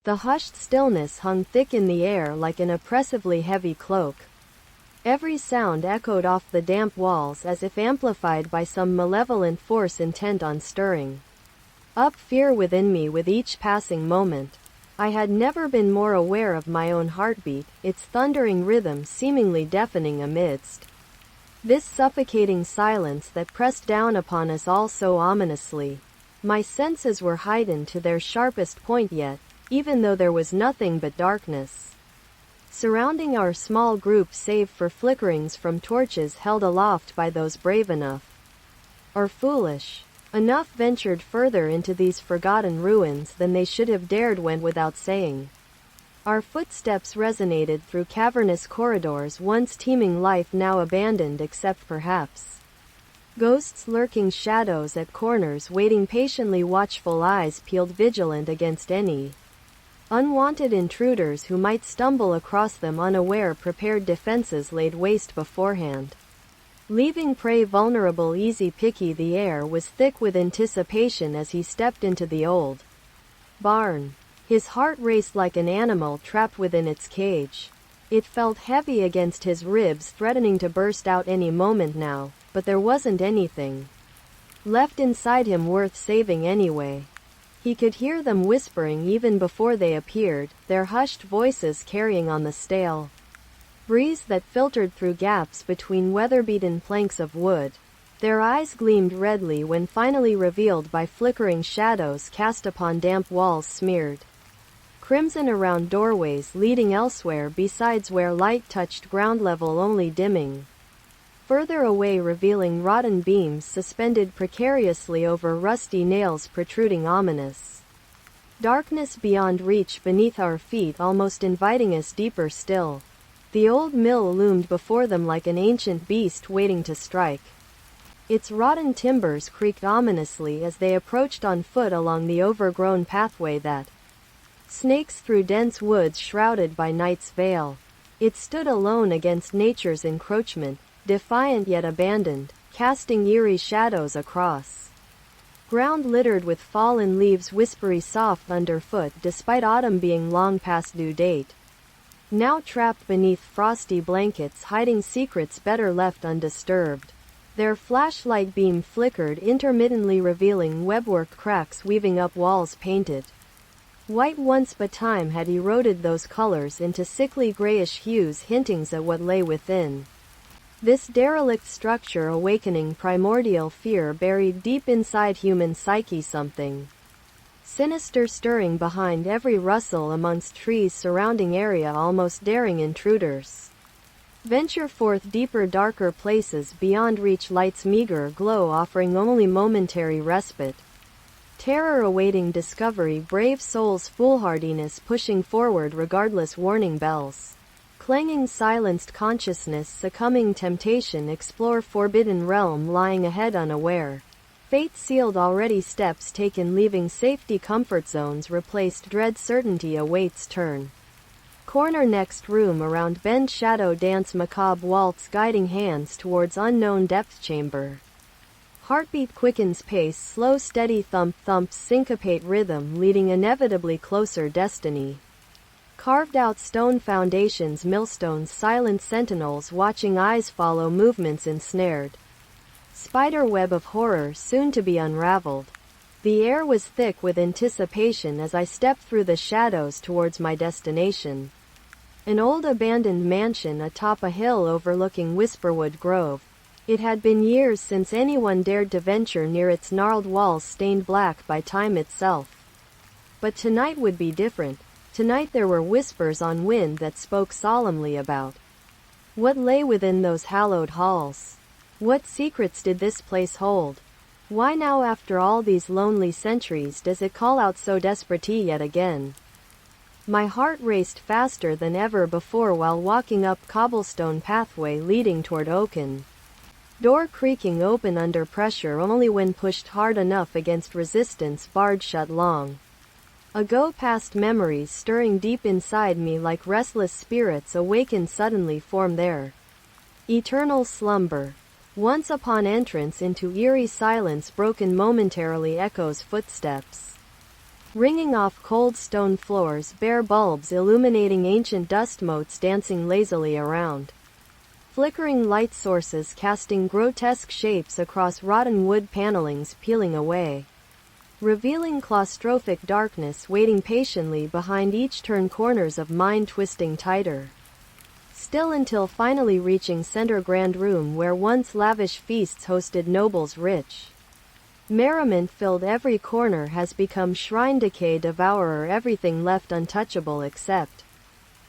The hushed stillness hung thick in the air like an oppressively heavy cloak. Every sound echoed off the damp walls as if amplified by some malevolent force intent on stirring up fear within me with each passing moment. I had never been more aware of my own heartbeat, its thundering rhythm seemingly deafening amidst this suffocating silence that pressed down upon us all so ominously. My senses were heightened to their sharpest point yet, even though there was nothing but darkness surrounding our small group save for flickerings from torches held aloft by those brave enough, or foolish enough, ventured further into these forgotten ruins than they should have dared went without saying. Our footsteps resonated through cavernous corridors once teeming life, now abandoned except perhaps ghosts lurking, shadows at corners waiting patiently, watchful eyes peeled vigilant against any unwanted intruders who might stumble across them unaware, prepared defenses laid waste beforehand, leaving prey vulnerable. Easy picky, the air was thick with anticipation as he stepped into the old barn. His heart raced like an animal trapped within its cage. It felt heavy against his ribs, threatening to burst out any moment now, but there wasn't anything left inside him worth saving anyway. He could hear them whispering even before they appeared, their hushed voices carrying on the stale breeze that filtered through gaps between weather-beaten planks of wood. Their eyes gleamed redly when finally revealed by flickering shadows cast upon damp walls smeared crimson around doorways leading elsewhere besides where light touched ground level, only dimming further away, revealing rotten beams suspended precariously over rusty nails protruding, ominous darkness beyond reach beneath our feet, almost inviting us deeper still. The old mill loomed before them like an ancient beast waiting to strike. Its rotten timbers creaked ominously as they approached on foot along the overgrown pathway that snakes through dense woods shrouded by night's veil. It stood alone against nature's encroachment, defiant yet abandoned, casting eerie shadows across ground littered with fallen leaves, whispery soft underfoot despite autumn being long past due date. Now trapped beneath frosty blankets, hiding secrets better left undisturbed. Their flashlight beam flickered intermittently, revealing webwork cracks weaving up walls painted white once, but time had eroded those colors into sickly grayish hues, hinting at what lay within this derelict structure, awakening primordial fear buried deep inside human psyche, something sinister stirring behind every rustle amongst trees surrounding area, almost daring intruders venture forth deeper, darker places beyond reach, light's meager glow offering only momentary respite, terror awaiting discovery, brave souls foolhardiness pushing forward regardless, warning bells clanging, silenced consciousness succumbing, temptation explore forbidden realm lying ahead unaware, fate sealed already, steps taken leaving safety, comfort zones replaced, dread certainty awaits turn corner, next room around bend, shadow dance, macabre waltz guiding hands towards unknown depth chamber. Heartbeat quickens pace, slow steady thump thumps syncopate rhythm leading inevitably closer, destiny carved out stone foundations, millstones, silent sentinels watching, eyes follow movements ensnared, spider web of horror soon to be unraveled. The air was thick with anticipation as I stepped through the shadows towards my destination, an old abandoned mansion atop a hill overlooking Whisperwood Grove. It had been years since anyone dared to venture near its gnarled walls stained black by time itself. But tonight would be different. Tonight there were whispers on wind that spoke solemnly about what lay within those hallowed halls. What secrets did this place hold? Why now, after all these lonely centuries, does it call out so desperately yet again? My heart raced faster than ever before while walking up cobblestone pathway leading toward Oaken. Door creaking open under pressure only when pushed hard enough against resistance, barred shut long ago, past memories stirring deep inside me like restless spirits awakened suddenly form their eternal slumber. Once upon entrance into eerie silence broken momentarily, echoes footsteps ringing off cold stone floors, bare bulbs illuminating ancient dust motes dancing lazily around. Flickering light sources casting grotesque shapes across rotten wood panelings peeling away, revealing claustrophic darkness waiting patiently behind each turn, corners of mind twisting tighter. Still, until finally reaching center grand room where once lavish feasts hosted nobles rich. Merriment filled every corner has become shrine, decay devourer, everything left untouchable except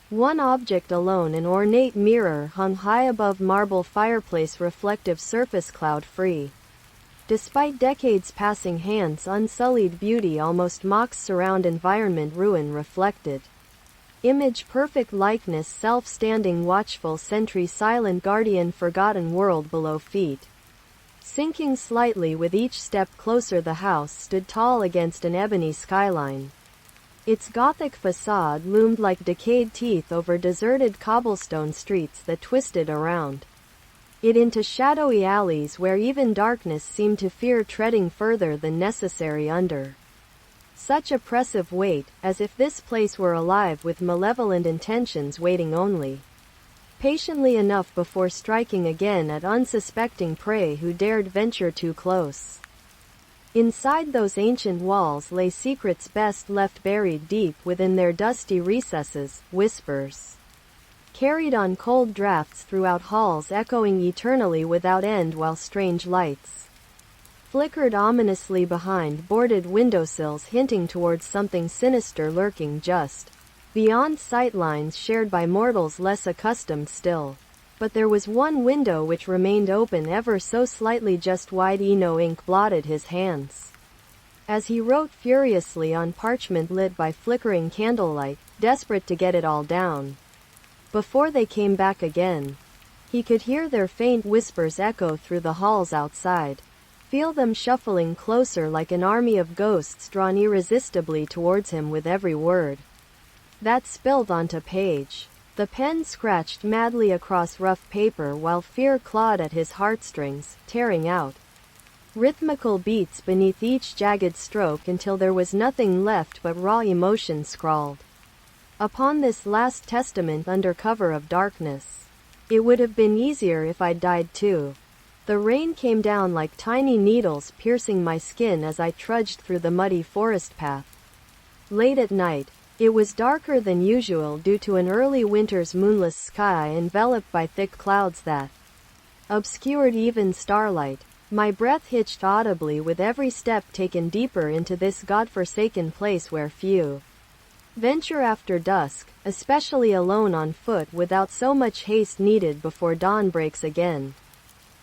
one object alone, an ornate mirror hung high above marble fireplace, reflective surface cloud free. Despite decades passing hands, unsullied beauty almost mocks surround environment, ruin reflected. Image perfect likeness, self standing watchful sentry, silent guardian, forgotten world below feet. Sinking slightly with each step closer, the house stood tall against an ebony skyline. Its Gothic facade loomed like decayed teeth over deserted cobblestone streets that twisted around it into shadowy alleys where even darkness seemed to fear treading further than necessary under such oppressive weight, as if this place were alive with malevolent intentions, waiting only patiently enough before striking again at unsuspecting prey who dared venture too close. Inside those ancient walls lay secrets best left buried deep within their dusty recesses, whispers carried on cold drafts throughout halls, echoing eternally without end, while strange lights flickered ominously behind boarded windowsills, hinting towards something sinister lurking just beyond sightlines shared by mortals less accustomed still. But there was one window which remained open ever so slightly, just wide. Eno ink blotted his hands as he wrote furiously on parchment lit by flickering candlelight, desperate to get it all down before they came back again. He could hear their faint whispers echo through the halls outside, feel them shuffling closer like an army of ghosts drawn irresistibly towards him with every word that spilled onto page. The pen scratched madly across rough paper while fear clawed at his heartstrings, tearing out rhythmical beats beneath each jagged stroke until there was nothing left but raw emotion scrawled upon this last testament under cover of darkness. It would have been easier if I'd died too. The rain came down like tiny needles, piercing my skin as I trudged through the muddy forest path. Late at night, it was darker than usual due to an early winter's moonless sky enveloped by thick clouds that obscured even starlight. My breath hitched audibly with every step taken deeper into this godforsaken place where few venture after dusk, especially alone on foot without so much haste needed before dawn breaks again.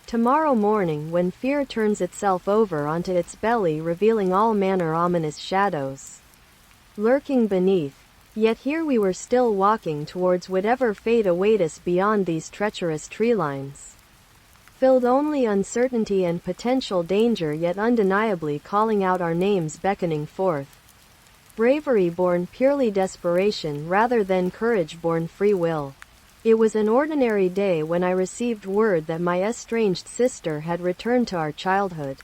Tomorrow morning, when fear turns itself over onto its belly, revealing all manner ominous shadows lurking beneath. Yet here we were still walking towards whatever fate await us beyond these treacherous tree lines, filled only uncertainty and potential danger, yet undeniably calling out our names, beckoning forth bravery born purely desperation rather than courage born free will. It was an ordinary day when I received word that my estranged sister had returned to our childhood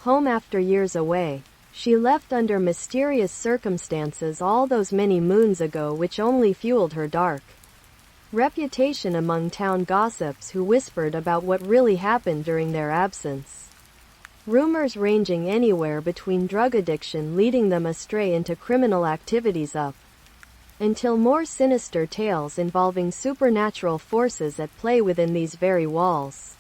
home after years away. She left under mysterious circumstances all those many moons ago, which only fueled her dark reputation among town gossips who whispered about what really happened during their absence. Rumors ranging anywhere between drug addiction leading them astray into criminal activities up until more sinister tales involving supernatural forces at play within these very walls.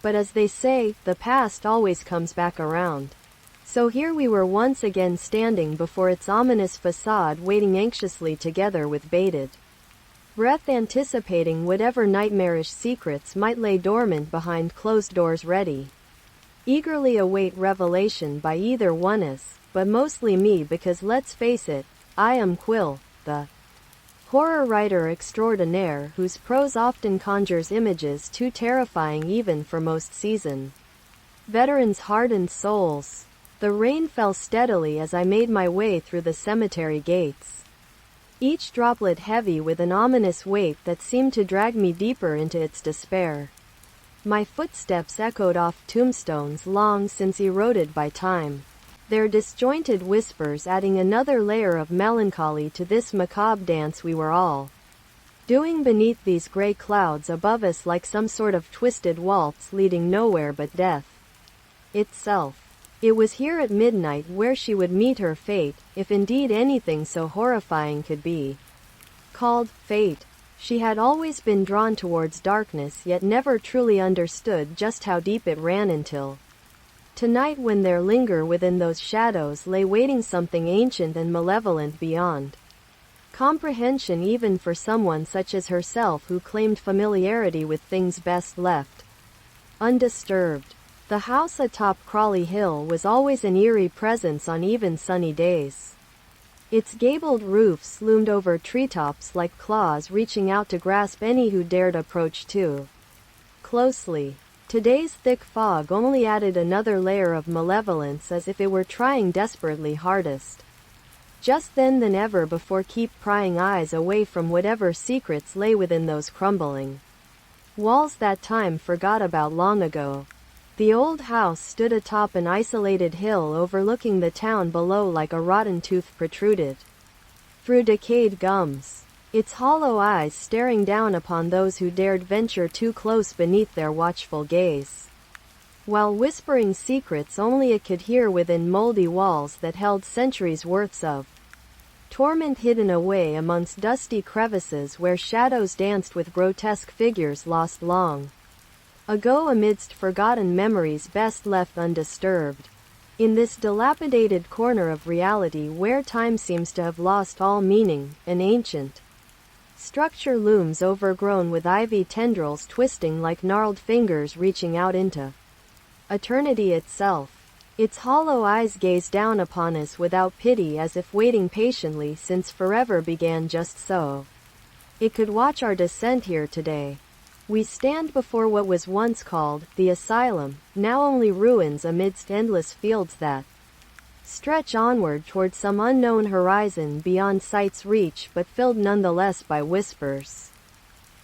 But as they say, the past always comes back around. So here we were once again standing before its ominous facade, waiting anxiously together with bated breath, anticipating whatever nightmarish secrets might lay dormant behind closed doors, ready eagerly await revelation by either one us, but mostly me, because let's face it, I am Quill, the horror writer extraordinaire whose prose often conjures images too terrifying even for most seasoned veterans' hardened souls. The rain fell steadily as I made my way through the cemetery gates, each droplet heavy with an ominous weight that seemed to drag me deeper into its despair. My footsteps echoed off tombstones long since eroded by time. their disjointed whispers adding another layer of melancholy to this macabre dance we were all doing beneath these gray clouds above us, like some sort of twisted waltz leading nowhere but death itself. It was here at midnight where she would meet her fate, if indeed anything so horrifying could be called fate. She had always been drawn towards darkness, yet never truly understood just how deep it ran until tonight, when there linger within those shadows lay waiting something ancient and malevolent beyond comprehension, even for someone such as herself who claimed familiarity with things best left undisturbed. The house atop Crawley Hill was always an eerie presence on even sunny days. Its gabled roofs loomed over treetops like claws reaching out to grasp any who dared approach too closely. Today's thick fog only added another layer of malevolence, as if it were trying desperately hardest just then than ever before keep prying eyes away from whatever secrets lay within those crumbling walls that time forgot about long ago. The old house stood atop an isolated hill overlooking the town below, like a rotten tooth protruded through decayed gums, its hollow eyes staring down upon those who dared venture too close beneath their watchful gaze, while whispering secrets only it could hear within moldy walls that held centuries' worths of torment hidden away amongst dusty crevices where shadows danced with grotesque figures lost long ago amidst forgotten memories best left undisturbed. In this dilapidated corner of reality where time seems to have lost all meaning, an ancient structure looms, overgrown with ivy tendrils twisting like gnarled fingers reaching out into eternity itself. Its hollow eyes gaze down upon us without pity, as if waiting patiently since forever began just so it could watch our descent here today. We stand before what was once called the asylum, now only ruins amidst endless fields that stretch onward toward some unknown horizon beyond sight's reach, but filled nonetheless by whispers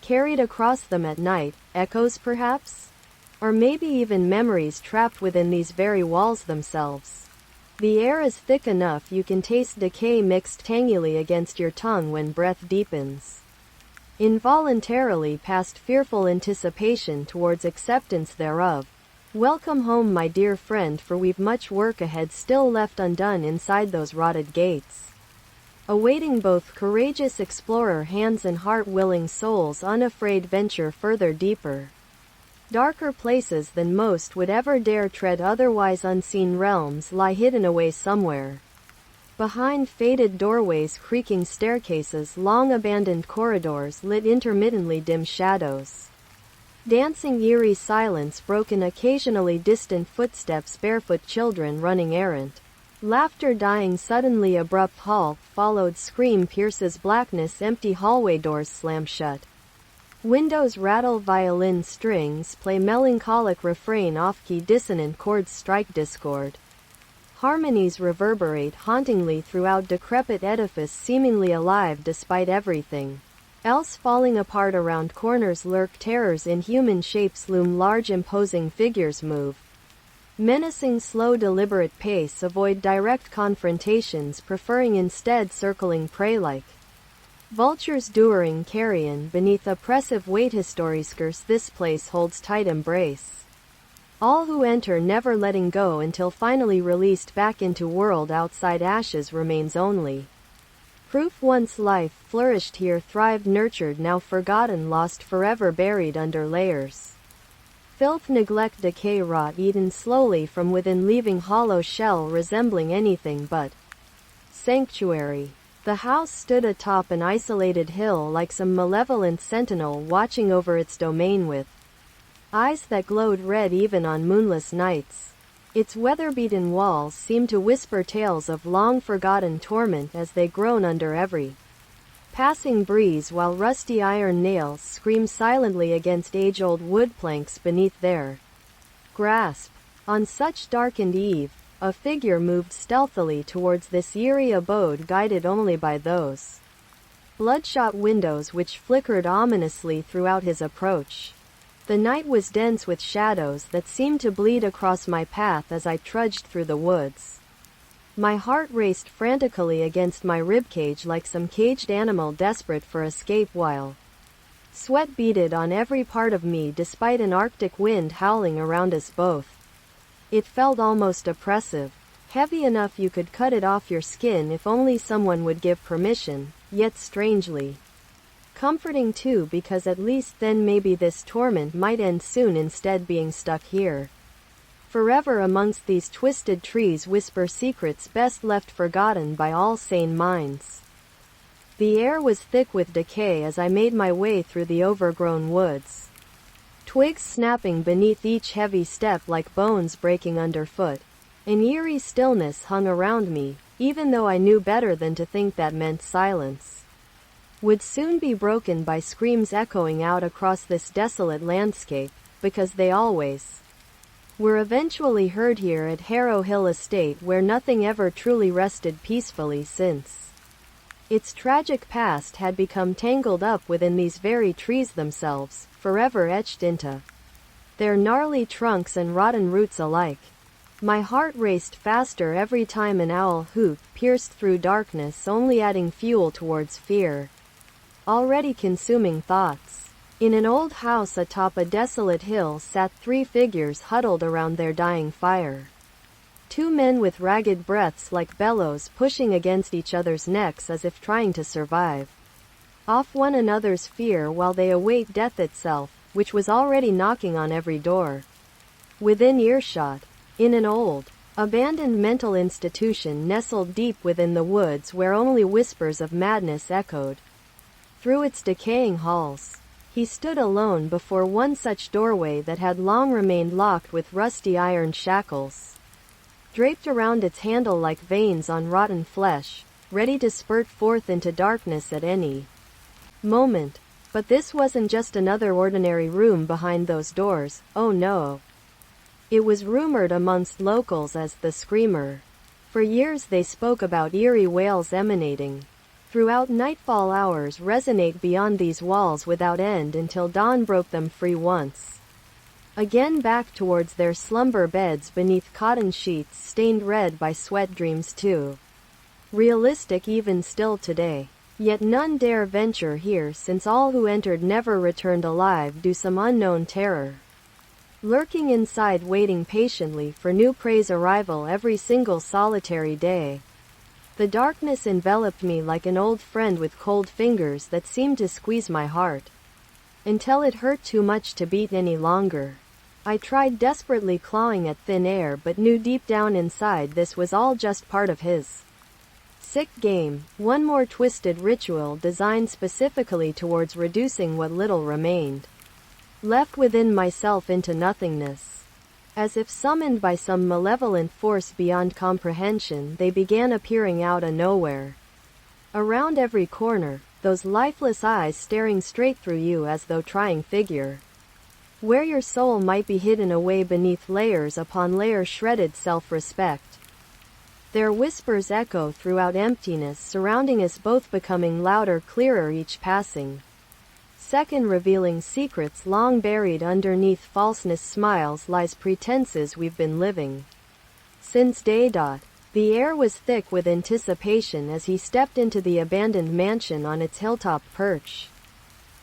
carried across them at night, echoes perhaps? Or maybe even memories trapped within these very walls themselves. The air is thick enough you can taste decay mixed tangily against your tongue when breath deepens involuntarily past fearful anticipation towards acceptance thereof. Welcome home, my dear friend, for we've much work ahead still left undone inside those rotted gates, awaiting both courageous explorer hands and heart-willing souls unafraid venture further, deeper, darker places than most would ever dare tread. Otherwise unseen realms lie hidden away somewhere behind faded doorways, creaking staircases, long abandoned corridors lit intermittently dim shadows dancing eerie silence broken occasionally distant footsteps, barefoot children running errant, laughter dying suddenly, abrupt halt followed scream pierces blackness, empty hallway doors slam shut, windows rattle, violin strings play melancholic refrain, off-key dissonant chords strike discord, harmonies reverberate hauntingly throughout decrepit edifice seemingly alive despite everything else falling apart. Around corners lurk terrors, inhuman shapes loom large, imposing figures move menacing, slow deliberate pace, avoid direct confrontations, preferring instead circling prey like vultures doering carrion beneath oppressive weight. History scarce, this place holds tight embrace all who enter, never letting go until finally released back into world outside. Ashes remains only proof once life flourished here, thrived, nurtured, now forgotten, lost, forever buried under layers filth, neglect, decay, rot, eaten slowly from within, leaving hollow shell resembling anything but sanctuary. The house stood atop an isolated hill like some malevolent sentinel watching over its domain with eyes that glowed red even on moonless nights. Its weather-beaten walls seemed to whisper tales of long-forgotten torment as they groan under every passing breeze, while rusty iron nails scream silently against age-old wood planks beneath their grasp. On such darkened eve, a figure moved stealthily towards this eerie abode, guided only by those bloodshot windows which flickered ominously throughout his approach. The night was dense with shadows that seemed to bleed across my path as I trudged through the woods, My heart raced frantically against my ribcage like some caged animal desperate for escape while sweat beaded on every part of me despite an Arctic wind howling around us both. It felt almost oppressive, heavy enough you could cut it off your skin if only someone would give permission, yet strangely comforting too, because at least then maybe this torment might end soon instead being stuck here forever amongst these twisted trees, whisper secrets best left forgotten by all sane minds. The air was thick with decay as I made my way through the overgrown woods. Twigs snapping beneath each heavy step like bones breaking underfoot. An eerie stillness hung around me, even though I knew better than to think that meant silence would soon be broken by screams echoing out across this desolate landscape, because they always were eventually heard here at Harrow Hill Estate, where nothing ever truly rested peacefully since its tragic past had become tangled up within these very trees themselves, forever etched into their gnarly trunks and rotten roots alike. My heart raced faster every time an owl hoot pierced through darkness, only adding fuel towards fear already consuming thoughts. In an old house atop a desolate hill sat 3 figures huddled around their dying fire. 2 men with ragged breaths like bellows pushing against each other's necks as if trying to survive off one another's fear while they await death itself, which was already knocking on every door within earshot. In an old, abandoned mental institution nestled deep within the woods where only whispers of madness echoed through its decaying halls. He stood alone before one such doorway that had long remained locked with rusty iron shackles draped around its handle like veins on rotten flesh, ready to spurt forth into darkness at any moment. But this wasn't just another ordinary room behind those doors, oh no. It was rumored amongst locals as the Screamer. For years they spoke about eerie wails emanating throughout nightfall hours resonate beyond these walls without end until dawn broke them free once again back towards their slumber beds beneath cotton sheets stained red by sweat, dreams too realistic even still today. Yet none dare venture here, since all who entered never returned alive due some unknown terror lurking inside, waiting patiently for new prey's arrival every single solitary day. The darkness enveloped me like an old friend with cold fingers that seemed to squeeze my heart until it hurt too much to beat any longer. I tried desperately clawing at thin air, but knew deep down inside this was all just part of his sick game, one more twisted ritual designed specifically towards reducing what little remained left within myself into nothingness. As if summoned by some malevolent force beyond comprehension, they began appearing out of nowhere. Around every corner, those lifeless eyes staring straight through you as though trying figure where your soul might be hidden away beneath layers upon layers shredded self-respect. Their whispers echo throughout emptiness surrounding us, both becoming louder, clearer each passing second, revealing secrets long buried underneath falseness, smiles, lies, pretenses we've been living since day. The air was thick with anticipation as he stepped into the abandoned mansion on its hilltop perch,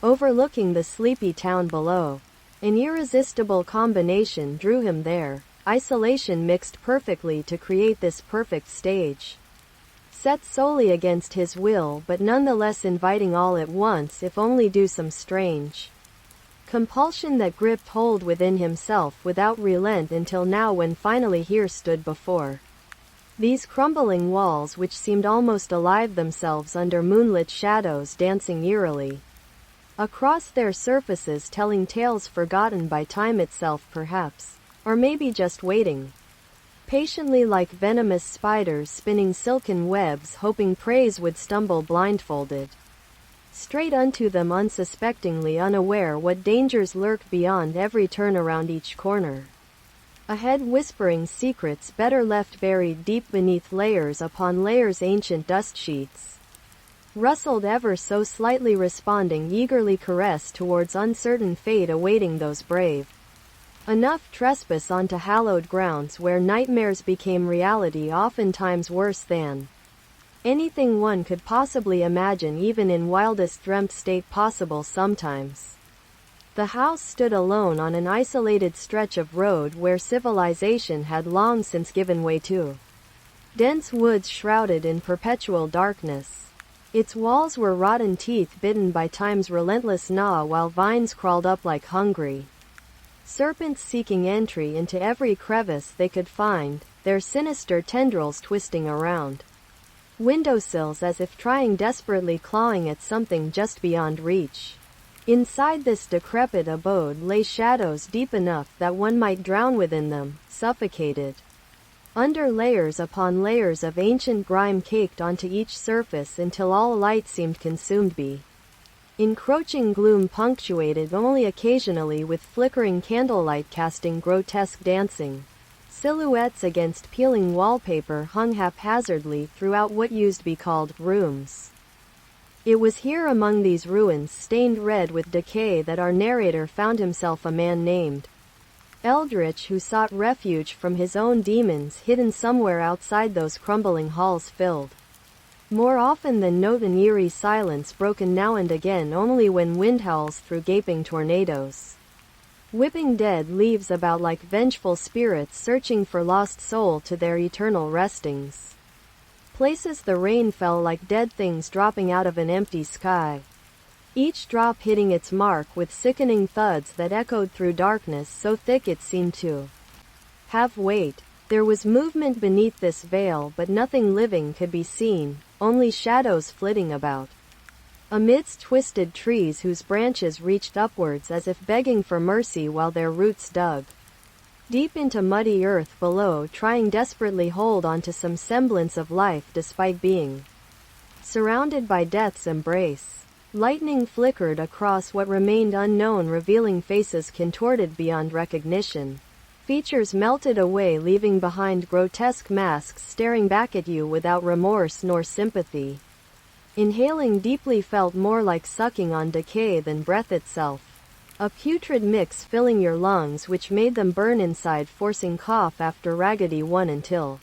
overlooking the sleepy town below. An irresistible combination drew him there, isolation mixed perfectly to create this perfect stage. Set solely against his will but nonetheless inviting all at once, if only due some strange compulsion that gripped hold within himself without relent until now, when finally here stood before these crumbling walls which seemed almost alive themselves under moonlit shadows dancing eerily across their surfaces, telling tales forgotten by time itself perhaps, or maybe just waiting patiently like venomous spiders spinning silken webs, hoping prey would stumble blindfolded straight unto them, unsuspectingly unaware what dangers lurked beyond every turn, around each corner ahead, whispering secrets better left buried deep beneath layers upon layers. Ancient dust sheets rustled ever so slightly, responding eagerly, caressed towards uncertain fate awaiting those brave Enough trespass onto hallowed grounds where nightmares became reality, oftentimes worse than anything one could possibly imagine, even in wildest dreamt state possible sometimes. The house stood alone on an isolated stretch of road where civilization had long since given way to dense woods shrouded in perpetual darkness. Its walls were rotten teeth bitten by time's relentless gnaw, while vines crawled up like hungry serpents seeking entry into every crevice they could find, their sinister tendrils twisting around windowsills as if trying desperately, clawing at something just beyond reach. Inside this decrepit abode lay shadows deep enough that one might drown within them, suffocated under layers upon layers of ancient grime caked onto each surface until all light seemed consumed by encroaching gloom, punctuated only occasionally with flickering candlelight casting grotesque dancing silhouettes against peeling wallpaper hung haphazardly throughout what used to be called rooms. It was here, among these ruins stained red with decay, that our narrator found himself a man named Eldritch, who sought refuge from his own demons hidden somewhere outside those crumbling halls, filled more often than not an eerie silence, broken now and again only when wind howls through gaping tornadoes, whipping dead leaves about like vengeful spirits searching for lost soul to their eternal restings. Places the rain fell like dead things dropping out of an empty sky, each drop hitting its mark with sickening thuds that echoed through darkness so thick it seemed to have weight. There was movement beneath this veil, but nothing living could be seen, only shadows flitting about amidst twisted trees whose branches reached upwards as if begging for mercy, while their roots dug deep into muddy earth below, trying desperately hold on to some semblance of life despite being surrounded by death's embrace. Lightning flickered across what remained unknown, revealing faces contorted beyond recognition. Features melted away, leaving behind grotesque masks staring back at you without remorse nor sympathy. Inhaling deeply felt more like sucking on decay than breath itself. A putrid mix filling your lungs which made them burn inside, forcing cough after raggedy one until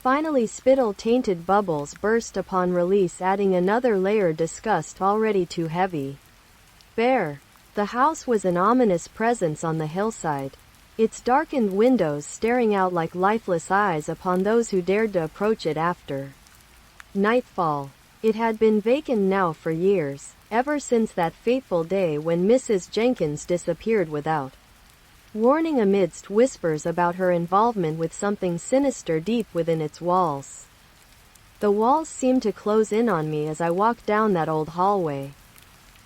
finally spittle-tainted bubbles burst upon release, adding another layer disgust already too heavy. Bare. The house was an ominous presence on the hillside, its darkened windows staring out like lifeless eyes upon those who dared to approach it after nightfall. It had been vacant now for years, ever since that fateful day when Mrs. Jenkins disappeared without warning, amidst whispers about her involvement with something sinister deep within its walls. The walls seemed to close in on me as I walked down that old hallway.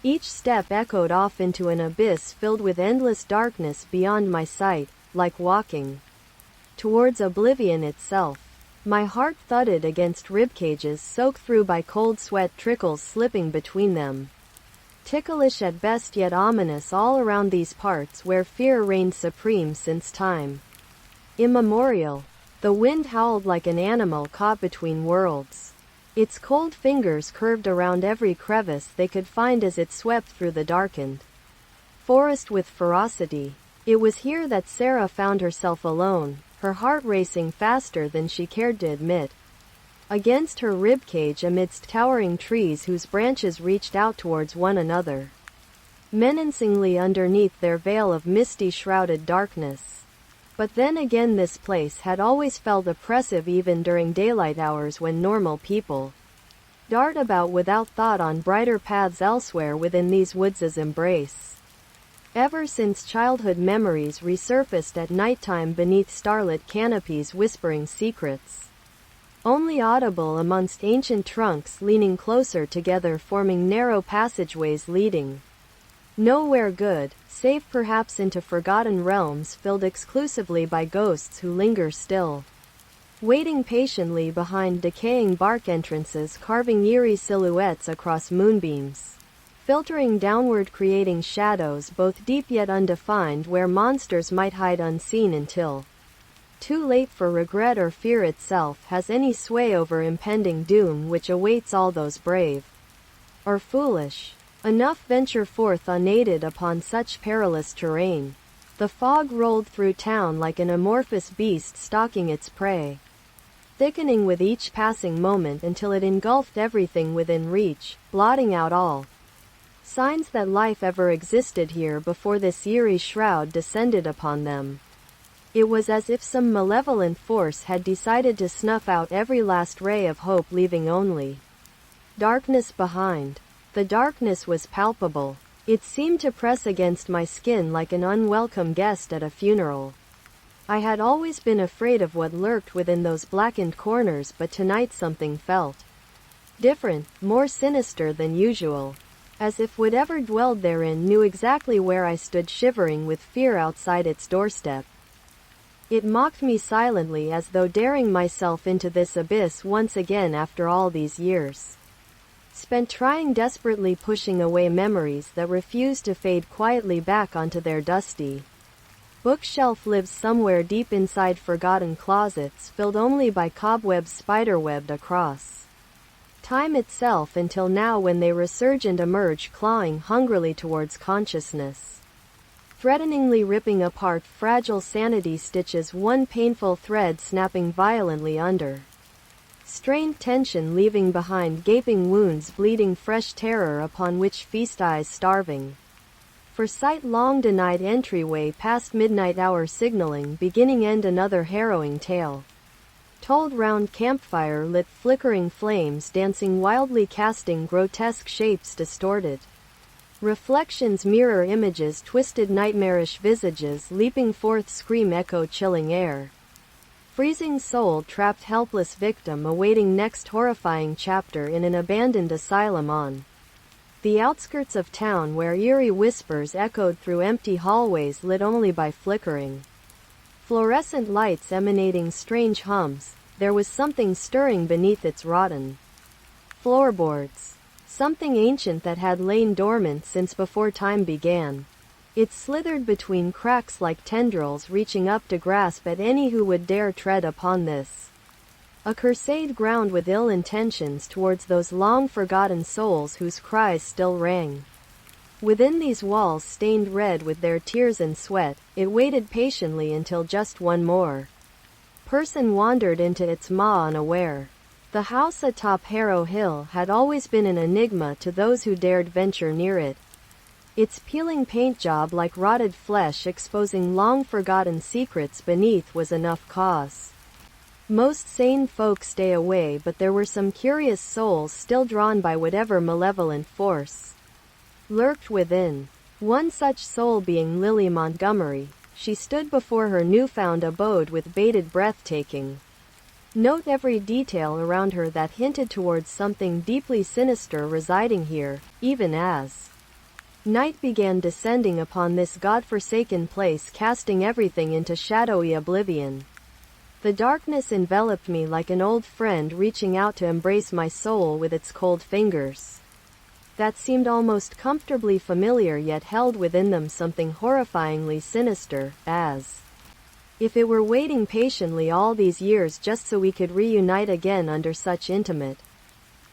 Each step echoed off into an abyss filled with endless darkness beyond my sight, like walking towards oblivion itself. My heart thudded against ribcages soaked through by cold sweat trickles slipping between them. Ticklish at best, yet ominous all around these parts where fear reigned supreme since time immemorial. The wind howled like an animal caught between worlds. Its cold fingers curved around every crevice they could find as it swept through the darkened forest with ferocity. It was here that Sarah found herself alone, her heart racing faster than she cared to admit. Against her ribcage, amidst towering trees whose branches reached out towards one another menacingly underneath their veil of misty shrouded darkness. But then again, this place had always felt oppressive even during daylight hours, when normal people dart about without thought on brighter paths elsewhere within these woods' embrace. Ever since childhood memories resurfaced at nighttime beneath starlit canopies, whispering secrets only audible amongst ancient trunks leaning closer together, forming narrow passageways leading nowhere good, save perhaps into forgotten realms filled exclusively by ghosts who linger still, waiting patiently behind decaying bark entrances, carving eerie silhouettes across moonbeams, filtering downward, creating shadows both deep yet undefined where monsters might hide unseen until too late for regret or fear itself has any sway over impending doom which awaits all those brave or foolish enough venture forth unaided upon such perilous terrain. The fog rolled through town like an amorphous beast stalking its prey, thickening with each passing moment until it engulfed everything within reach, blotting out all signs that life ever existed here before this eerie shroud descended upon them. It was as if some malevolent force had decided to snuff out every last ray of hope, leaving only darkness behind. The darkness was palpable. It seemed to press against my skin like an unwelcome guest at a funeral. I had always been afraid of what lurked within those blackened corners, but tonight something felt different, more sinister than usual. As if whatever dwelled therein knew exactly where I stood, shivering with fear outside its doorstep. It mocked me silently, as though daring myself into this abyss once again after all these years spent trying, desperately pushing away memories that refused to fade quietly back onto their dusty bookshelf. Lives somewhere deep inside forgotten closets, filled only by cobwebs spiderwebbed across time itself, until now when they resurge and emerge, clawing hungrily towards consciousness, threateningly ripping apart fragile sanity stitches, one painful thread snapping violently under strained tension, leaving behind gaping wounds, bleeding fresh terror upon which feast eyes starving for sight, long denied entryway past midnight hour, signaling beginning end. Another harrowing tale told round campfire lit, flickering flames dancing wildly, casting grotesque shapes, distorted reflections, mirror images, twisted nightmarish visages leaping forth, scream echo chilling air. Freezing soul, trapped helpless victim awaiting next horrifying chapter in an abandoned asylum on the outskirts of town, where eerie whispers echoed through empty hallways lit only by flickering fluorescent lights emanating strange hums. There was something stirring beneath its rotten floorboards, something ancient that had lain dormant since before time began. It slithered between cracks like tendrils, reaching up to grasp at any who would dare tread upon this accursed ground with ill intentions, towards those long-forgotten souls whose cries still rang within these walls, stained red with their tears and sweat. It waited patiently until just one more person wandered into its maw unaware. The house atop Harrow Hill had always been an enigma to those who dared venture near it, its peeling paint job like rotted flesh exposing long-forgotten secrets beneath was enough cause most sane folk stay away, but there were some curious souls still drawn by whatever malevolent force lurked within. One such soul being Lily Montgomery. She stood before her newfound abode with bated breath, taking note every detail around her that hinted towards something deeply sinister residing here, even as night began descending upon this godforsaken place, casting everything into shadowy oblivion. The darkness enveloped me like an old friend reaching out to embrace my soul with its cold fingers that seemed almost comfortably familiar, yet held within them something horrifyingly sinister, as if it were waiting patiently all these years just so we could reunite again under such intimate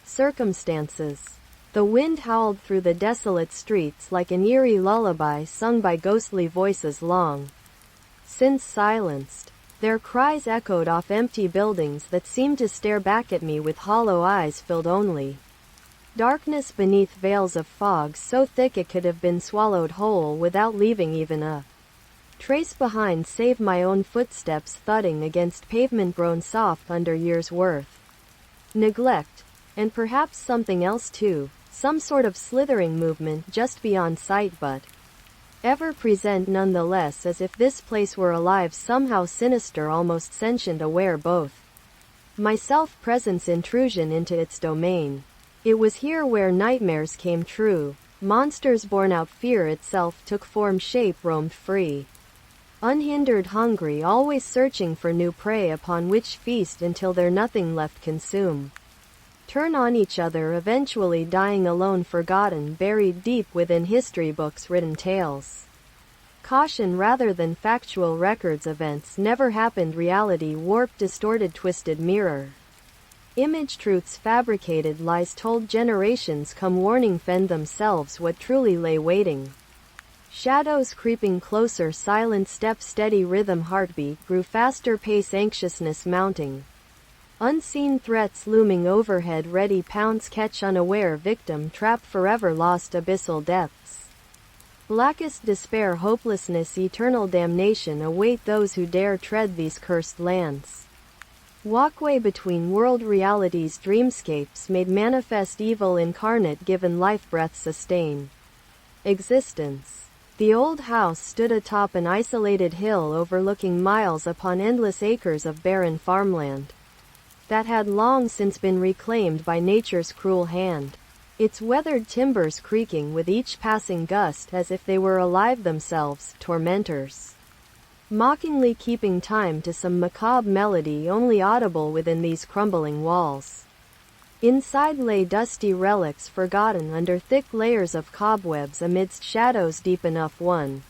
circumstances. The wind howled through the desolate streets like an eerie lullaby sung by ghostly voices long since silenced. Their cries echoed off empty buildings that seemed to stare back at me with hollow eyes, filled only darkness beneath veils of fog so thick it could have been swallowed whole without leaving even a trace behind, save my own footsteps thudding against pavement grown soft under years' worth neglect. And perhaps something else too, some sort of slithering movement just beyond sight, but ever present nonetheless, as if this place were alive, somehow sinister, almost sentient, aware both my self-presence, intrusion into its domain. It was here where nightmares came true, monsters born out, fear itself took form, shape, roamed free, unhindered, hungry, always searching for new prey upon which feast until there nothing left consume. Turn on each other, eventually dying alone, forgotten, buried deep within history books' written tales. Caution rather than factual records, events never happened, reality warped, distorted, twisted mirror image, truths fabricated, lies told generations come, warning, fend themselves what truly lay waiting. Shadows creeping closer, silent step, steady rhythm, heartbeat grew faster, pace, anxiousness mounting. Unseen threats looming overhead, ready pounce, catch unaware victim, trap forever lost, abyssal depths. Blackest despair, hopelessness, eternal damnation await those who dare tread these cursed lands. Walkway between world realities, dreamscapes made manifest, evil incarnate, given life, breath, sustain existence. The old house stood atop an isolated hill overlooking miles upon endless acres of barren farmland that had long since been reclaimed by nature's cruel hand. Its weathered timbers creaking with each passing gust as if they were alive themselves, tormentors, mockingly keeping time to some macabre melody only audible within these crumbling walls. Inside lay dusty relics, forgotten under thick layers of cobwebs, amidst shadows deep enough one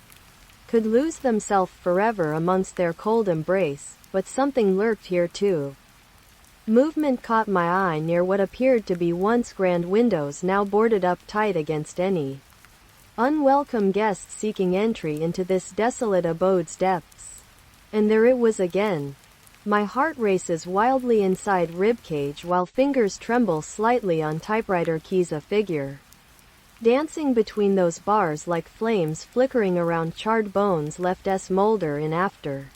could lose themselves forever amongst their cold embrace, but something lurked here too. Movement caught my eye near what appeared to be once grand windows, now boarded up tight against any unwelcome guest seeking entry into this desolate abode's depths. And there it was again. My heart races wildly inside ribcage while fingers tremble slightly on typewriter keys, a figure dancing between those bars like flames flickering around charred bones left smolder in after.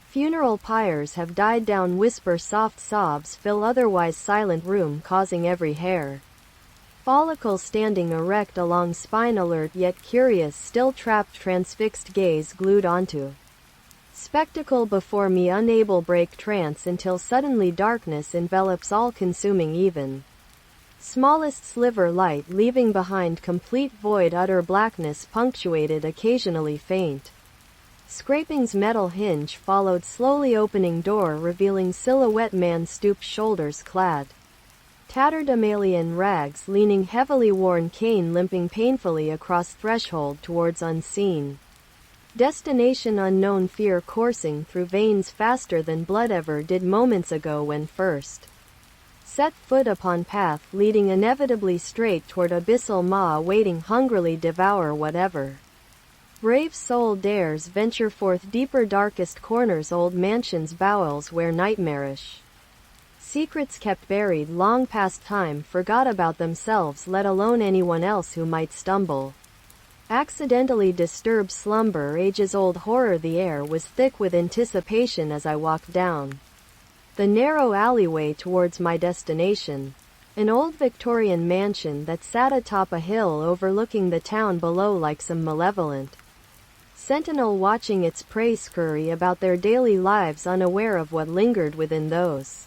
Funeral pyres have died down, whisper, soft sobs fill otherwise silent room, causing every hair follicle standing erect along spine, alert yet curious, still trapped, transfixed gaze glued onto spectacle before me, unable break trance until suddenly darkness envelops, all consuming even smallest sliver light, leaving behind complete void, utter blackness punctuated occasionally faint scrapings. Metal hinge followed, slowly opening door revealing silhouette, man stooped, shoulders clad tattered mammalian rags, leaning heavily, worn cane limping painfully across threshold towards unseen destination, unknown, fear coursing through veins faster than blood ever did moments ago when first set foot upon path leading inevitably straight toward abyssal maw, waiting hungrily devour whatever brave soul dares venture forth deeper, darkest corners, old mansions, bowels where nightmarish secrets kept buried long past time forgot about themselves, let alone anyone else who might stumble accidentally disturb slumber, ages-old horror. The air was thick with anticipation as I walked down the narrow alleyway towards my destination, an old Victorian mansion that sat atop a hill overlooking the town below like some malevolent sentinel watching its prey scurry about their daily lives, unaware of what lingered within those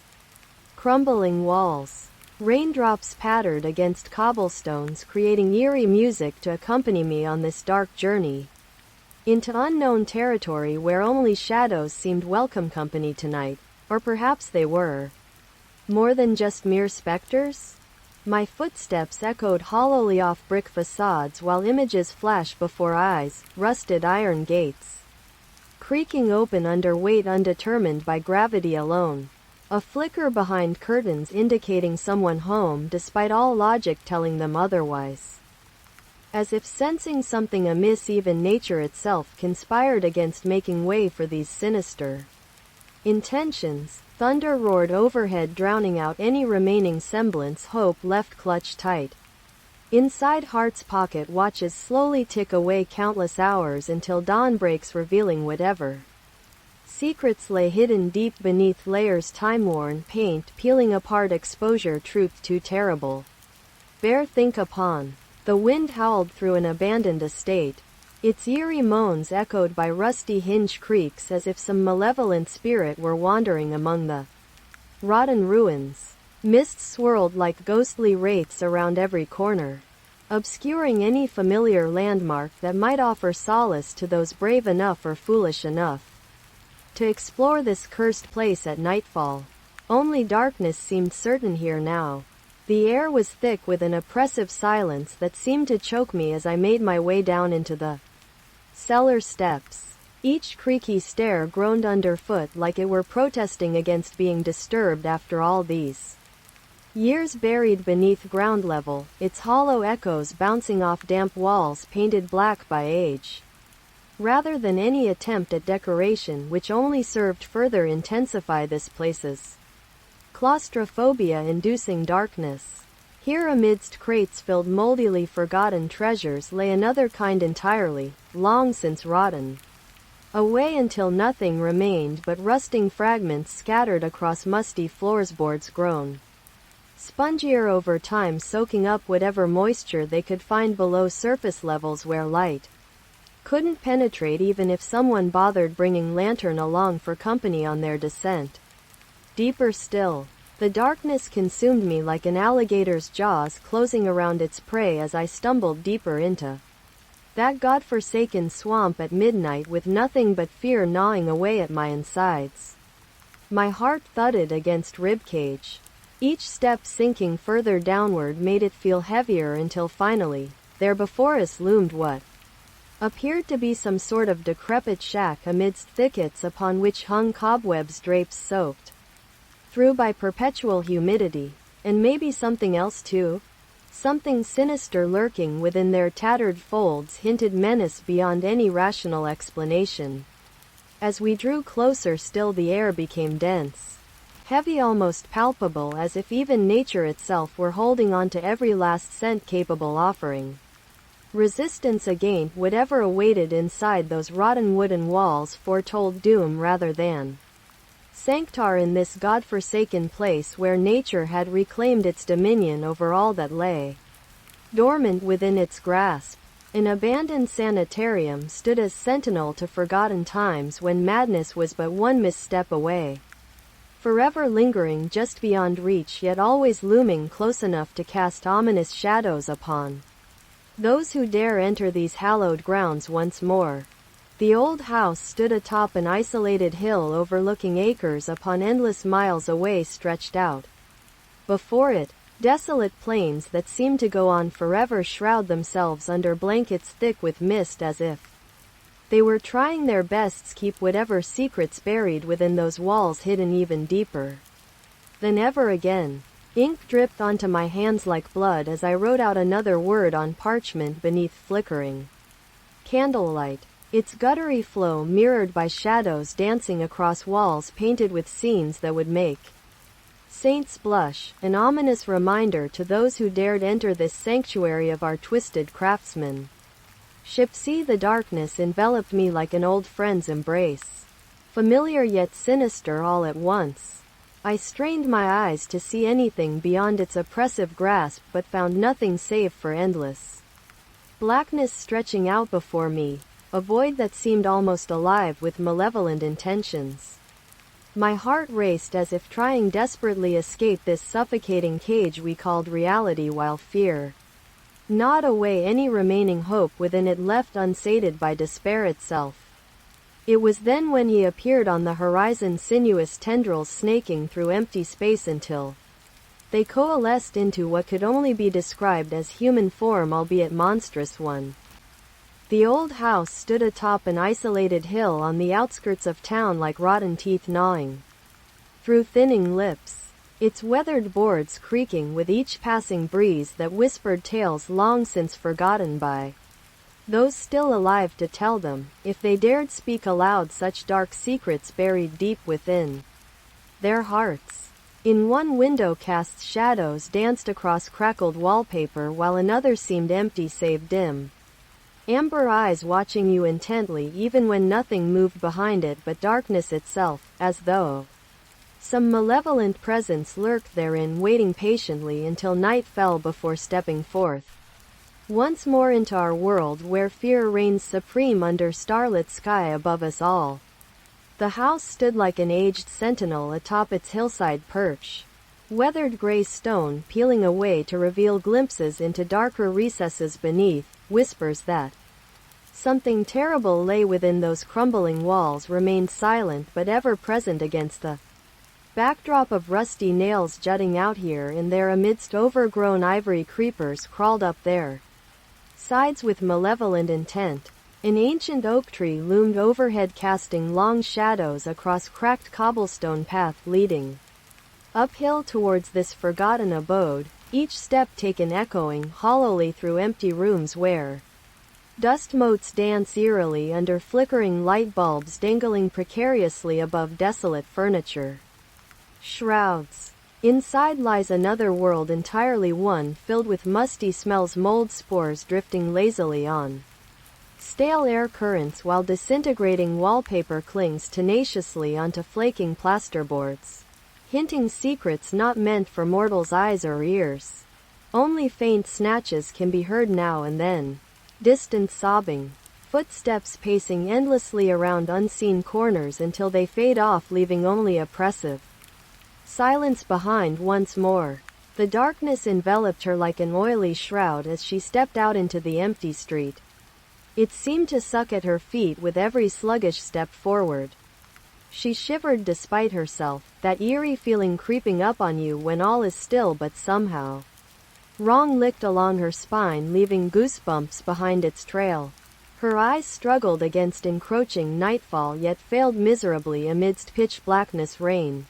crumbling walls. Raindrops pattered against cobblestones, creating eerie music to accompany me on this dark journey into unknown territory where only shadows seemed welcome company tonight, or perhaps they were more than just mere specters. My footsteps echoed hollowly off brick facades while images flashed before eyes, rusted iron gates creaking open under weight undetermined by gravity alone. A flicker behind curtains indicating someone home despite all logic telling them otherwise. As if sensing something amiss, even nature itself conspired against making way for these sinister intentions. Thunder roared overhead, drowning out any remaining semblance hope left clutched tight. Inside heart's pocket, watches slowly tick away, countless hours until dawn breaks, revealing whatever secrets lay hidden deep beneath layers, time-worn paint peeling apart, exposure, truth too terrible bear think upon. The wind howled through an abandoned estate, its eerie moans echoed by rusty hinge creaks as if some malevolent spirit were wandering among the rotten ruins. Mist swirled like ghostly wraiths around every corner, obscuring any familiar landmark that might offer solace to those brave enough or foolish enough to explore this cursed place at nightfall. Only darkness seemed certain here now. The air was thick with an oppressive silence that seemed to choke me as I made my way down into the cellar steps. Each creaky stair groaned underfoot like it were protesting against being disturbed after all these Years buried beneath ground level, its hollow echoes bouncing off damp walls painted black by age. Rather than any attempt at decoration which only served further intensify this place's claustrophobia-inducing darkness. Here amidst crates filled moldily forgotten treasures lay another kind entirely, long since rotten away until nothing remained but rusting fragments scattered across musty floorboards grown spongier over time, soaking up whatever moisture they could find below surface levels where light couldn't penetrate even if someone bothered bringing lantern along for company on their descent. Deeper still, the darkness consumed me like an alligator's jaws closing around its prey as I stumbled deeper into that godforsaken swamp at midnight with nothing but fear gnawing away at my insides. My heart thudded against ribcage. Each step sinking further downward made it feel heavier until finally, there before us loomed what appeared to be some sort of decrepit shack amidst thickets upon which hung cobwebs, drapes soaked through by perpetual humidity, and maybe something else too. Something sinister lurking within their tattered folds hinted menace beyond any rational explanation. As we drew closer still the air became dense. Heavy, almost palpable, as if even nature itself were holding on to every last scent capable offering resistance against whatever awaited inside those rotten wooden walls foretold doom rather than sanctuary in this godforsaken place where nature had reclaimed its dominion over all that lay dormant within its grasp. An abandoned sanitarium stood as sentinel to forgotten times when madness was but one misstep away. Forever lingering just beyond reach, yet always looming close enough to cast ominous shadows upon those who dare enter these hallowed grounds once more. The old house stood atop an isolated hill overlooking acres upon endless miles away stretched out before it, desolate plains that seemed to go on forever shroud themselves under blankets thick with mist as if they were trying their best to keep whatever secrets buried within those walls hidden even deeper. Then ever again, ink dripped onto my hands like blood as I wrote out another word on parchment beneath flickering candlelight, its guttery flow mirrored by shadows dancing across walls painted with scenes that would make saints blush, an ominous reminder to those who dared enter this sanctuary of our twisted craftsmen. Shipsy, the darkness enveloped me like an old friend's embrace. Familiar yet sinister all at once. I strained my eyes to see anything beyond its oppressive grasp but found nothing save for endless blackness stretching out before me, a void that seemed almost alive with malevolent intentions. My heart raced as if trying desperately escape this suffocating cage we called reality while fear gnawed away any remaining hope within it left unsated by despair itself. It was then when he appeared on the horizon, sinuous tendrils snaking through empty space until they coalesced into what could only be described as human form, albeit monstrous one. The old house stood atop an isolated hill on the outskirts of town like rotten teeth gnawing through thinning lips. Its weathered boards creaking with each passing breeze that whispered tales long since forgotten by those still alive to tell them, if they dared speak aloud, such dark secrets buried deep within their hearts. In one window cast shadows danced across crackled wallpaper while another seemed empty save dim amber eyes watching you intently even when nothing moved behind it but darkness itself, as though some malevolent presence lurked therein, waiting patiently until night fell before stepping forth once more into our world where fear reigns supreme under starlit sky above us all. The house stood like an aged sentinel atop its hillside perch, weathered gray stone peeling away to reveal glimpses into darker recesses beneath, whispers that something terrible lay within those crumbling walls remained silent but ever present against the backdrop of rusty nails jutting out here and there amidst overgrown ivory creepers crawled up their sides with malevolent intent. An ancient oak tree loomed overhead casting long shadows across cracked cobblestone path leading Uphill towards this forgotten abode, each step taken echoing hollowly through empty rooms where dust motes dance eerily under flickering light bulbs dangling precariously above desolate furniture. Shrouds. Inside lies another world entirely one filled with musty smells, mold spores drifting lazily on stale air currents while disintegrating wallpaper clings tenaciously onto flaking plasterboards, hinting secrets not meant for mortals' eyes or ears. Only faint snatches can be heard now and then. Distant sobbing. Footsteps pacing endlessly around unseen corners until they fade off, leaving only oppressive silence behind once more. The darkness enveloped her like an oily shroud as she stepped out into the empty street. It seemed to suck at her feet with every sluggish step forward. She shivered despite herself, that eerie feeling creeping up on you when all is still but somehow wrong licked along her spine, leaving goosebumps behind its trail. Her eyes struggled against encroaching nightfall yet failed miserably amidst pitch blackness reign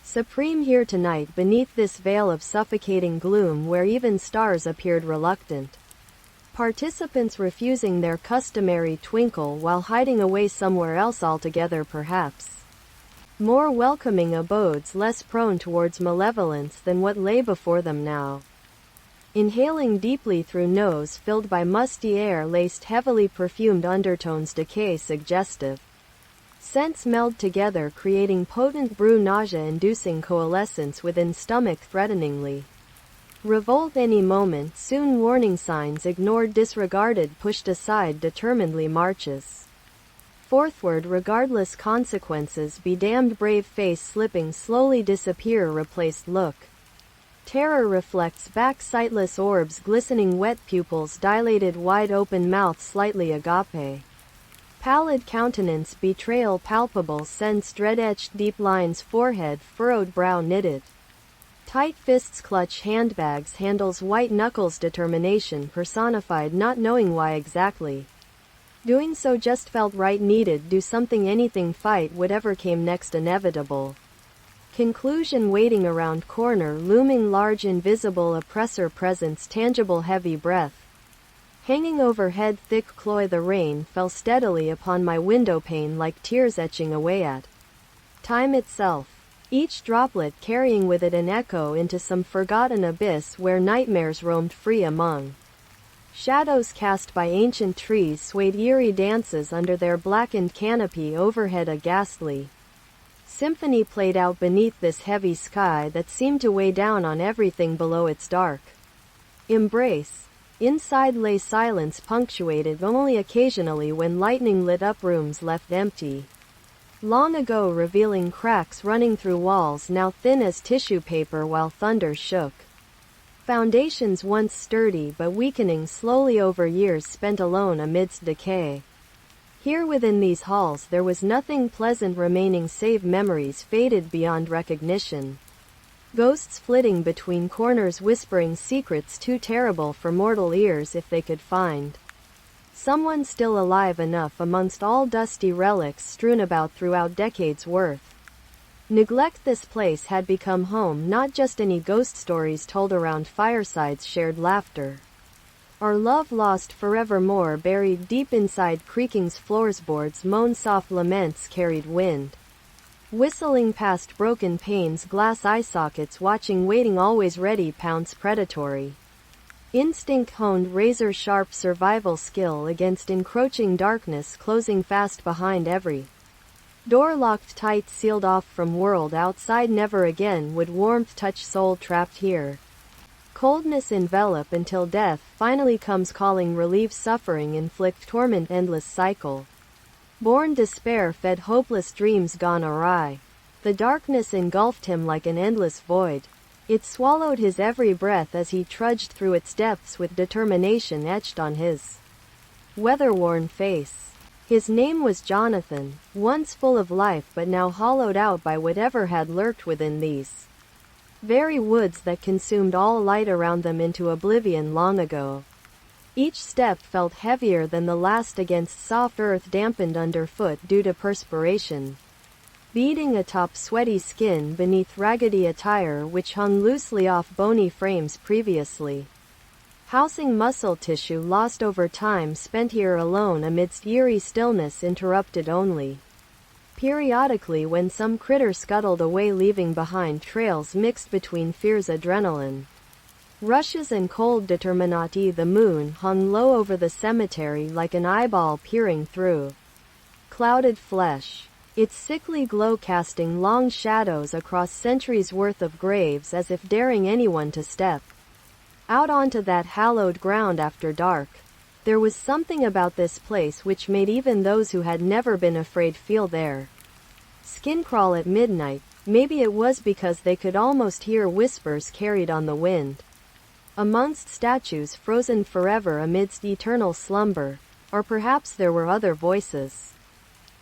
supreme here tonight beneath this veil of suffocating gloom where even stars appeared reluctant participants, refusing their customary twinkle while hiding away somewhere else altogether, perhaps more welcoming abodes less prone towards malevolence than what lay before them now. Inhaling deeply through nose filled by musty air laced heavily perfumed undertones, decay suggestive scents meld together, creating potent brew nausea-inducing coalescence within stomach, threateningly revolt any moment. Soon warning signs ignored, disregarded, pushed aside, determinedly marches forthward regardless consequences. Be damned, brave face slipping slowly disappear, replaced look. Terror reflects back sightless orbs, glistening wet pupils, dilated wide open mouth, slightly agape pallid countenance, betrayal palpable, sense dread etched deep lines, forehead furrowed, brow knitted tight, fists clutch handbags handles, white knuckles, determination personified, not knowing why exactly doing so, just felt right, needed do something, anything, fight whatever came next, inevitable conclusion waiting around corner, looming large, invisible oppressor presence, tangible, heavy breath hanging overhead, thick cloy. The rain fell steadily upon my window pane like tears etching away at time itself, each droplet carrying with it an echo into some forgotten abyss where nightmares roamed free among shadows cast by ancient trees, swayed eerie dances under their blackened canopy. Overhead a ghastly symphony played out beneath this heavy sky that seemed to weigh down on everything below its dark embrace. Inside lay silence, punctuated only occasionally when lightning lit up rooms left empty long ago, revealing cracks running through walls now thin as tissue paper while thunder shook foundations once sturdy but weakening slowly over years spent alone amidst decay. Here within these halls there was nothing pleasant remaining save memories faded beyond recognition. Ghosts flitting between corners, whispering secrets too terrible for mortal ears if they could find someone still alive enough amongst all dusty relics strewn about throughout decades worth. Neglect. This place had become home, not just any ghost stories told around firesides, shared laughter, or love lost forevermore buried deep inside creakings, floorboards moan, soft laments carried wind whistling past broken panes, glass eye sockets watching, waiting, always ready, pounce, predatory instinct honed, razor sharp survival skill against encroaching darkness, closing fast behind every door, locked tight, sealed off from world outside. Never again would warmth touch soul trapped here. Coldness envelop until death finally comes calling, relieve suffering, inflict torment, endless cycle. Born despair fed hopeless dreams gone awry. The darkness engulfed him like an endless void. It swallowed his every breath as he trudged through its depths with determination etched on his weather-worn face. His name was Jonathan, once full of life but now hollowed out by whatever had lurked within these very woods that consumed all light around them into oblivion long ago. Each step felt heavier than the last against soft earth dampened underfoot due to perspiration. beating atop sweaty skin beneath raggedy attire which hung loosely off bony frames previously, housing muscle tissue lost over time spent here alone amidst eerie stillness interrupted only periodically when some critter scuttled away leaving behind trails mixed between fear's adrenaline rushes and cold determinati. The moon hung low over the cemetery like an eyeball peering through clouded flesh, its sickly glow casting long shadows across centuries worth of graves as if daring anyone to step out onto that hallowed ground after dark. There was something about this place which made even those who had never been afraid feel their skin crawl at midnight. Maybe it was because they could almost hear whispers carried on the wind amongst statues frozen forever amidst eternal slumber, or perhaps there were other voices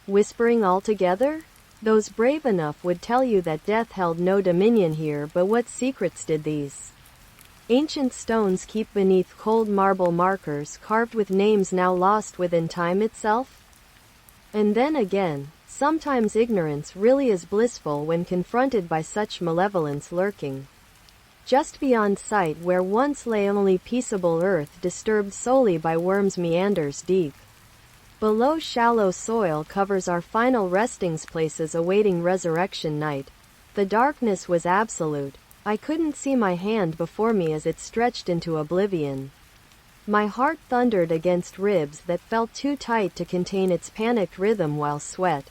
whispering all together. Those brave enough would tell you that death held no dominion here, but what secrets did these ancient stones keep beneath cold marble markers carved with names now lost within time itself? And then again, sometimes ignorance really is blissful when confronted by such malevolence lurking just beyond sight where once lay only peaceable earth disturbed solely by worms meanders deep below. Shallow soil covers our final resting places awaiting resurrection night. The darkness was absolute. I couldn't see my hand before me as it stretched into oblivion. My heart thundered against ribs that felt too tight to contain its panicked rhythm while sweat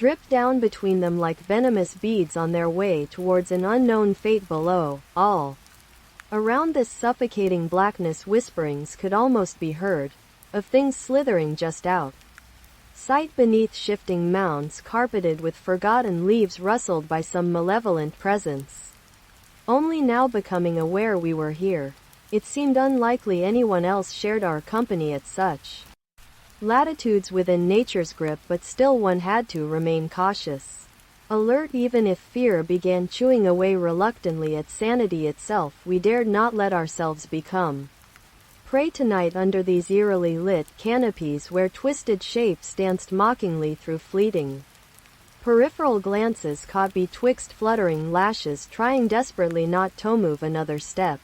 dripped down between them like venomous beads on their way towards an unknown fate below. All around this suffocating blackness whisperings could almost be heard, of things slithering just out sight beneath shifting mounds carpeted with forgotten leaves rustled by some malevolent presence. Only now becoming aware we were here, it seemed unlikely anyone else shared our company at such latitudes within nature's grip, but still one had to remain cautious, alert even if fear began chewing away reluctantly at sanity itself. We dared not let ourselves become prey tonight under these eerily lit canopies where twisted shapes danced mockingly through fleeting peripheral glances caught betwixt fluttering lashes, trying desperately not to move another step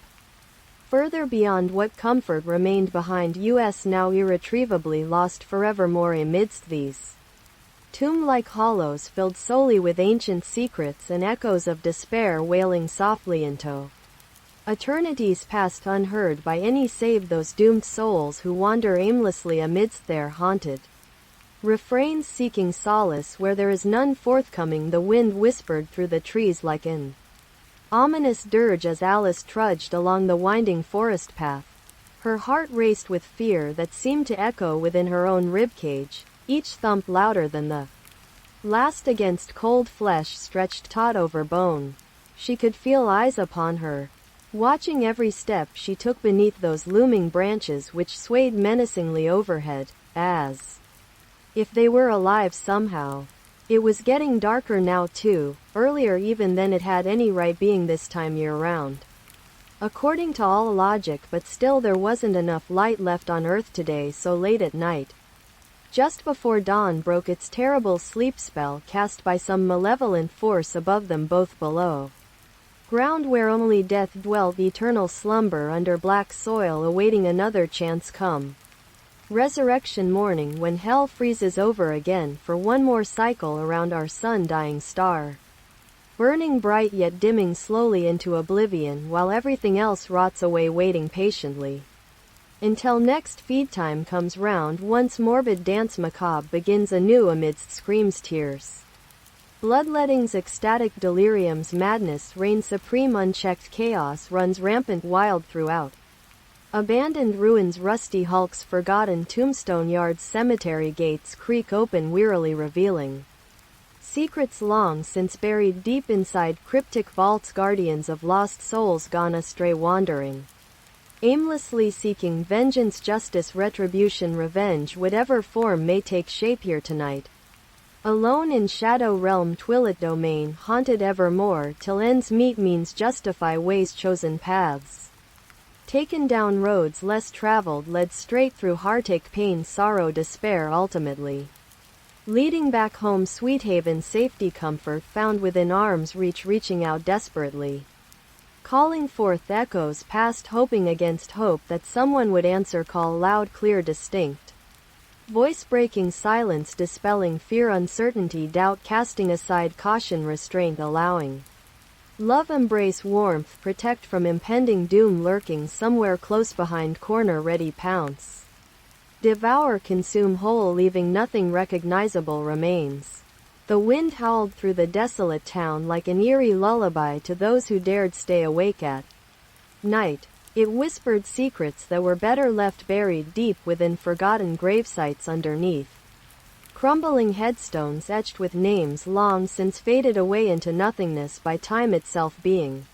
further beyond what comfort remained behind us, now irretrievably lost forevermore amidst these tomb-like hollows filled solely with ancient secrets and echoes of despair wailing softly into eternities past, unheard by any save those doomed souls who wander aimlessly amidst their haunted refrains, seeking solace where there is none forthcoming. The wind whispered through the trees like an ominous dirge as Alice trudged along the winding forest path. Her heart raced with fear that seemed to echo within her own ribcage, each thump louder than the last against cold flesh stretched taut over bone. She could feel eyes upon her, watching every step she took beneath those looming branches which swayed menacingly overhead, as if they were alive somehow. It was getting darker now too, earlier even than it had any right being this time year-round, according to all logic, but still there wasn't enough light left on Earth today so late at night. Just before dawn broke its terrible sleep spell cast by some malevolent force above them both below ground where only death dwelt, eternal slumber under black soil awaiting another chance come resurrection morning when hell freezes over again for one more cycle around our sun-dying star, burning bright yet dimming slowly into oblivion while everything else rots away, waiting patiently until next feed time comes round. Once morbid dance macabre begins anew amidst screams, tears, bloodlettings, ecstatic deliriums. Madness reigns supreme, unchecked chaos runs rampant wild throughout abandoned ruins, rusty hulks, forgotten tombstone yards, cemetery gates creak open wearily, revealing secrets long since buried deep inside cryptic vaults, guardians of lost souls gone astray, wandering aimlessly, seeking vengeance, justice, retribution, revenge, whatever form may take shape here tonight. Alone in shadow realm, twilit domain, haunted evermore till ends meet, means justify ways, chosen paths taken down, roads less traveled led straight through heartache, pain, sorrow, despair, ultimately leading back home, sweet haven, safety, comfort found within arm's reach, reaching out desperately, calling forth echoes past, hoping against hope that someone would answer call, loud, clear, distinct. Voice breaking silence, dispelling fear, uncertainty, doubt, casting aside caution, restraint, allowing love, embrace, warmth, protect from impending doom, lurking somewhere close behind corner, ready, pounce, devour, consume whole, leaving nothing recognizable remains. The wind howled through the desolate town like an eerie lullaby to those who dared stay awake at night. It whispered secrets that were better left buried deep within forgotten gravesites underneath crumbling headstones etched with names long since faded away into nothingness by time itself, being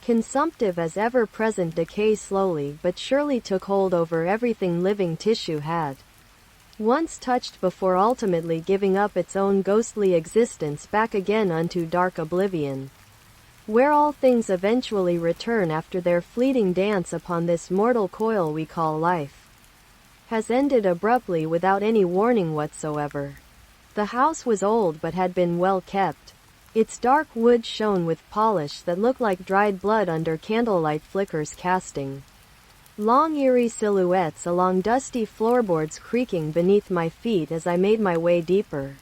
consumptive as ever-present decay slowly but surely took hold over everything living tissue had once touched, before ultimately giving up its own ghostly existence back again unto dark oblivion, where all things eventually return after their fleeting dance upon this mortal coil we call life has ended abruptly without any warning whatsoever. The house was old but had been well kept. Its dark wood shone with polish that looked like dried blood under candlelight flickers, casting long eerie silhouettes along dusty floorboards, creaking beneath my feet as I made my way deeper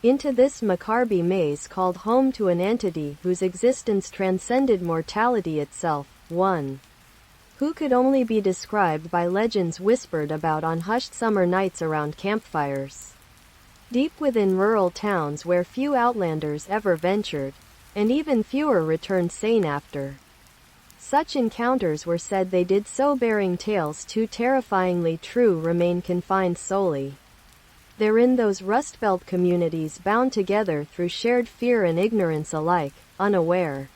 into this macabre maze called home to an entity whose existence transcended mortality itself, one who could only be described by legends whispered about on hushed summer nights around campfires, deep within rural towns where few outlanders ever ventured, and even fewer returned sane after such encounters were said. They did so, bearing tales too terrifyingly true remain confined solely therein, those Rust Belt communities bound together through shared fear and ignorance alike, unaware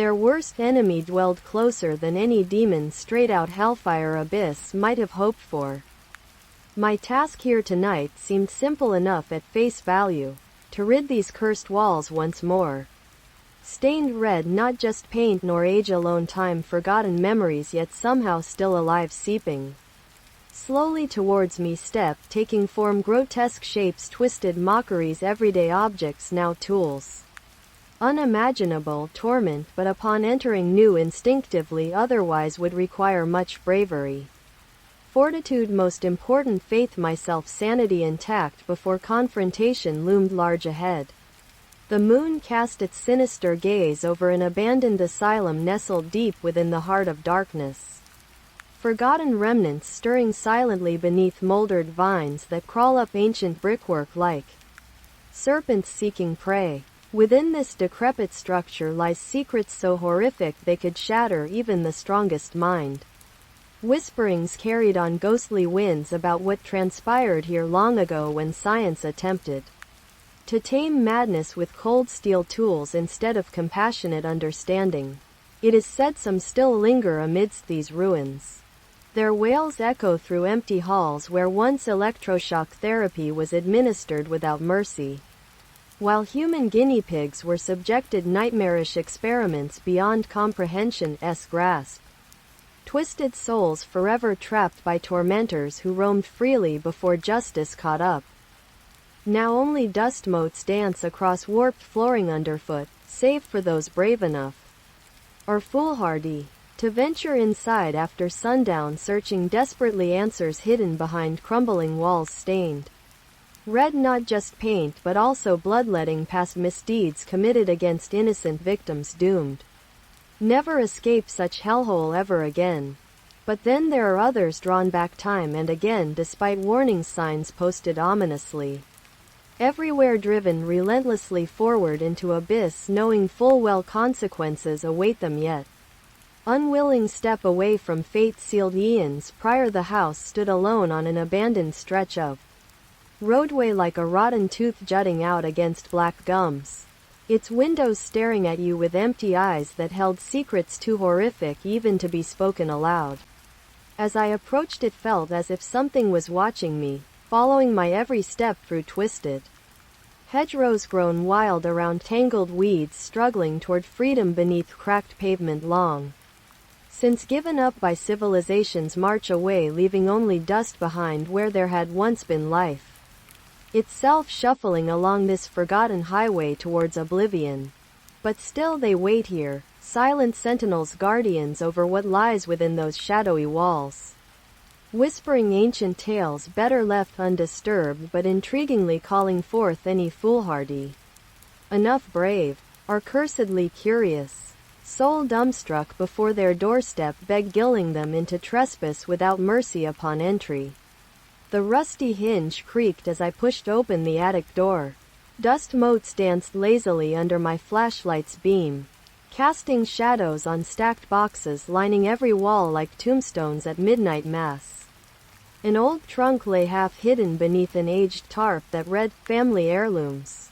their worst enemy dwelled closer than any demon straight out hellfire abyss might have hoped for. My task here tonight seemed simple enough at face value: to rid these cursed walls once more. Stained red, not just paint nor age alone, time forgotten memories yet somehow still alive, seeping slowly towards me, step taking form, grotesque shapes, twisted mockeries, everyday objects now tools. Unimaginable torment, but upon entering knew instinctively otherwise would require much bravery, fortitude, most important faith, myself, sanity intact before confrontation loomed large ahead. The moon cast its sinister gaze over an abandoned asylum nestled deep within the heart of darkness. Forgotten remnants stirring silently beneath moldered vines that crawl up ancient brickwork like serpents seeking prey. Within this decrepit structure lies secrets so horrific they could shatter even the strongest mind. Whisperings carried on ghostly winds about what transpired here long ago when science attempted to tame madness with cold steel tools instead of compassionate understanding. It is said some still linger amidst these ruins. Their wails echo through empty halls where once electroshock therapy was administered without mercy, while human guinea pigs were subjected nightmarish experiments beyond comprehension's grasp. Twisted souls forever trapped by tormentors who roamed freely before justice caught up. Now only dust motes dance across warped flooring underfoot, save for those brave enough or foolhardy to venture inside after sundown, searching desperately answers hidden behind crumbling walls stained red, not just paint but also bloodletting past misdeeds committed against innocent victims doomed never escape such hellhole ever again. But then there are others drawn back time and again despite warning signs posted ominously everywhere, driven relentlessly forward into abyss, knowing full well consequences await them yet unwilling step away from fate sealed. Eons prior the house stood alone on an abandoned stretch of roadway like a rotten tooth jutting out against black gums, its windows staring at you with empty eyes that held secrets too horrific even to be spoken aloud. As I approached, it felt as if something was watching me, following my every step through twisted hedgerows grown wild around tangled weeds, struggling toward freedom beneath cracked pavement long since given up by civilization's march away, leaving only dust behind where there had once been life. itself shuffling along this forgotten highway towards oblivion. But still they wait here, silent sentinels, guardians over what lies within those shadowy walls, whispering ancient tales better left undisturbed, but intriguingly calling forth any foolhardy enough brave, or cursedly curious soul dumbstruck before their doorstep, beguiling them into trespass without mercy upon entry. The rusty hinge creaked as I pushed open the attic door. Dust motes danced lazily under my flashlight's beam, casting shadows on stacked boxes lining every wall like tombstones at midnight mass. An old trunk lay half hidden beneath an aged tarp that read, "Family Heirlooms."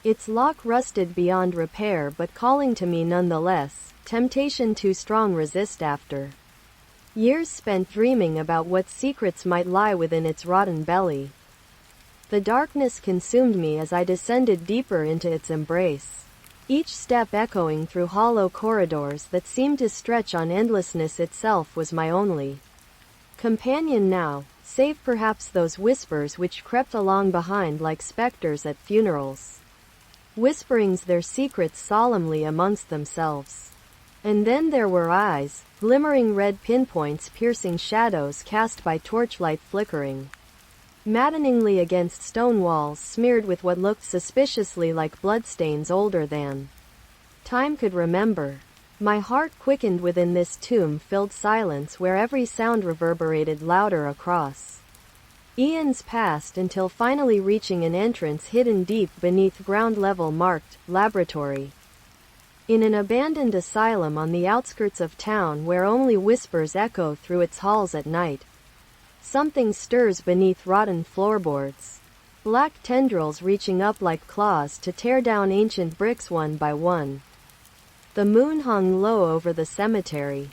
Its lock rusted beyond repair, but calling to me nonetheless, temptation too strong resist after years spent dreaming about what secrets might lie within its rotten belly. The darkness consumed me as I descended deeper into its embrace, each step echoing through hollow corridors that seemed to stretch on. Endlessness itself was my only companion now, save perhaps those whispers which crept along behind like specters at funerals, whisperings their secrets solemnly amongst themselves. And then there were eyes, glimmering red pinpoints piercing shadows cast by torchlight flickering maddeningly against stone walls smeared with what looked suspiciously like bloodstains older than time could remember. My heart quickened within this tomb-filled silence where every sound reverberated louder across eons past, until finally reaching an entrance hidden deep beneath ground level marked laboratory. In an abandoned asylum on the outskirts of town where only whispers echo through its halls at night, something stirs beneath rotten floorboards, black tendrils reaching up like claws to tear down ancient bricks one by one. The moon hung low over the cemetery,